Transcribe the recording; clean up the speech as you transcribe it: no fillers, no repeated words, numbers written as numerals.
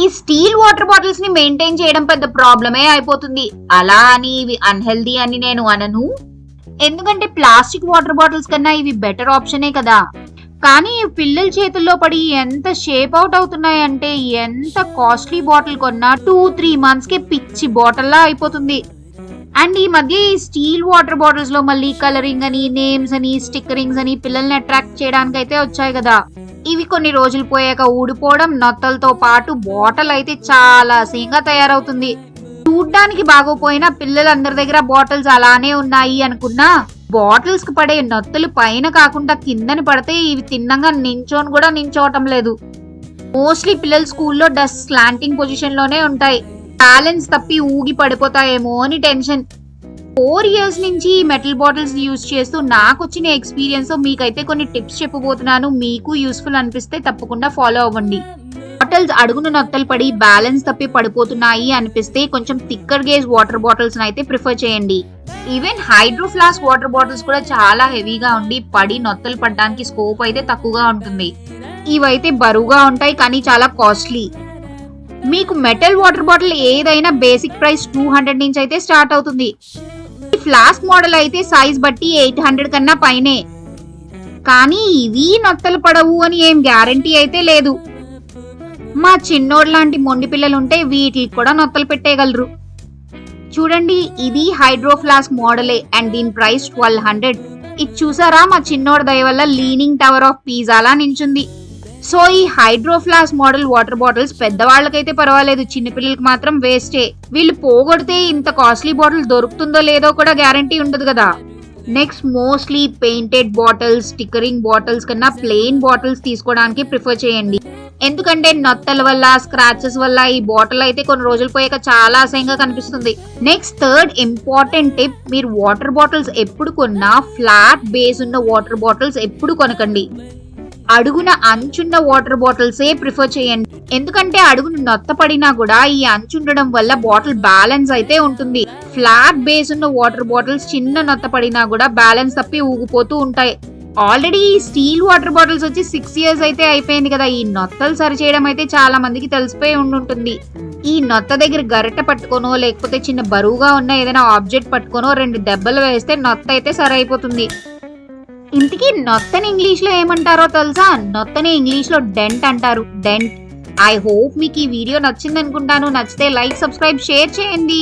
ఈ steel water bottles ని maintain చేయడం పెద్ద ప్రాబ్లమే అయిపోతుంది. అలా అని ఇవి అన్హెల్దీ అని నేను అనను, ఎందుకంటే ప్లాస్టిక్ వాటర్ బాటిల్స్ కన్నా ఇవి బెటర్ ఆప్షనే కదా. కానీ పిల్లల చేతుల్లో పడి ఎంత షేప్ అవుట్ అవుతున్నాయంటే, ఎంత కాస్ట్లీ బాటిల్ కొన్నా 2-3 months కి పిచ్చి బాటిల్లా అయిపోతుంది. అండ్ ఈ మధ్య ఈ స్టీల్ వాటర్ బాటిల్స్ లో మళ్ళీ కలరింగ్ అని, నేమ్స్ అని, స్టిక్కరింగ్స్ అని పిల్లల్ని అట్రాక్ట్ చేయడానికి అయితే వచ్చాయి కదా. ఇవి కొన్ని రోజులు పోయాక ఊడిపోవడం, నొత్తలతో పాటు బాటిల్ అయితే చాలా అసహ్యంగా తయారవుతుంది. చూడ్డానికి బాగోపోయినా పిల్లలందరి దగ్గర బాటిల్స్ అలానే ఉన్నాయి అనుకున్నా, బాటిల్స్ కి పడే నొత్తలు పైన కాకుండా కిందని పడితే ఇవి తిన్నంగా నించోని కూడా నించోవటం లేదు. మోస్ట్లీ పిల్లలు స్కూల్లో డస్ట్ స్లాంటింగ్ పొజిషన్ లోనే ఉంటాయి. బ్యాలెన్స్ తప్పి ఊగి పడిపోతాయేమో అని టెన్షన్. 4 years నుంచి మెటల్ బాటిల్స్ యూజ్ చేస్తూ నాకు వచ్చిన ఎక్స్పీరియన్స్ మీకైతే కొన్ని టిప్స్ చెప్పబోతున్నాను. మీకు యూస్ఫుల్ అనిపిస్తే తప్పకుండా ఫాలో అవ్వండి. బాటిల్స్ అడుగున నొత్తలు పడి బ్యాలెన్స్ తప్పి పడిపోతున్నాయి అనిపిస్తే కొంచెం థిక్కర్ గేజ్ వాటర్ బాటిల్స్ అయితే ప్రిఫర్ చేయండి. Even hydro flask water bottles కూడా చాలా హెవీగా ఉండి పడి నొత్తలు పడడానికి స్కోప్ అయితే తక్కువగా ఉంటుంది. ఇవైతే బరువుగా ఉంటాయి కానీ చాలా కాస్ట్లీ. మీకు మెటల్ వాటర్ బాటిల్ ఏదైనా బేసిక్ ప్రైస్ 200 నుంచి అయితే స్టార్ట్ అవుతుంది. ఫ్లాస్క్ మోడల్ అయితే సైజ్ బట్టి 800 కన్నా పైనే. కానీ ఇవి నొత్తలు పడవు అని ఏం గ్యారంటీ అయితే లేదు. మా చిన్నోడు లాంటి మొండి పిల్లలుంటే వీటికి కూడా నొత్తలు పెట్టేయగలరు. చూడండి, ఇది హైడ్రో ఫ్లాస్క్ మోడలే అండ్ దీని ప్రైస్ 1200. ఇది చూసారా, మా చిన్నోడు దయ వల్ల లీనింగ్ టవర్ ఆఫ్ పీజాలా నించుంది. సో ఈ Hydro Flask model water bottles పెద్దవాళ్ళకైతే పర్వాలేదు, చిన్నపిల్లలకి మాత్రం వేస్టే. వీళ్ళు పోగొడితే ఇంత కాస్ట్లీ బాటిల్ దొరుకుతుందో లేదో కూడా గ్యారంటీ ఉండదు కదా. Next, mostly painted bottles, stickering bottles కన్నా ప్లెయిన్ బాటిల్స్ తీసుకోవడానికి ప్రిఫర్ చేయండి. ఎందుకంటే నొత్తల వల్ల, స్క్రాచెస్ వల్ల ఈ బాటిల్ అయితే కొన్ని రోజులు పోయాక చాలా అసహ్యంగా కనిపిస్తుంది. నెక్స్ట్, థర్డ్ ఇంపార్టెంట్ టిప్, మీరు వాటర్ బాటిల్స్ ఎప్పుడు కొన్నా ఫ్లాట్ బేస్ ఉన్న వాటర్ బాటిల్స్ ఎప్పుడు కొనకండి. అడుగున అంచున్న వాటర్ బాటిల్సే ప్రిఫర్ చేయండి. ఎందుకంటే అడుగున నొత్త పడినా కూడా ఈ అంచు ఉండడం వల్ల బాటిల్ బ్యాలెన్స్ అయితే ఉంటుంది. ఫ్లాట్ బేస్ ఉన్న వాటర్ బాటిల్స్ చిన్న నొత్త పడినా కూడా బ్యాలెన్స్ తప్పి ఊగిపోతూ ఉంటాయి. ఆల్రెడీ స్టీల్ వాటర్ బాటిల్స్ వచ్చి 6 years అయితే అయిపోయింది కదా. ఈ నొత్తలు సరి చేయడం అయితే చాలా మందికి తెలిసిపోయి ఉండుంటుంది. ఈ నొత్త దగ్గర గరిటె పట్టుకోనో లేకపోతే చిన్న బరువుగా ఉన్న ఏదైనా ఆబ్జెక్ట్ పట్టుకోనో 2 దెబ్బలు వేస్తే నొత్త అయితే సరి అయిపోతుంది. ఇంతకీ నొత్తని ఇంగ్లీష్ లో ఏమంటారో తెలుసా? నొత్తని ఇంగ్లీష్ లో డెంట్ అంటారు, డెంట్. ఐ హోప్ మీకు ఈ వీడియో నచ్చింది అనుకుంటాను. నచ్చితే లైక్, సబ్స్క్రైబ్, షేర్ చేయండి.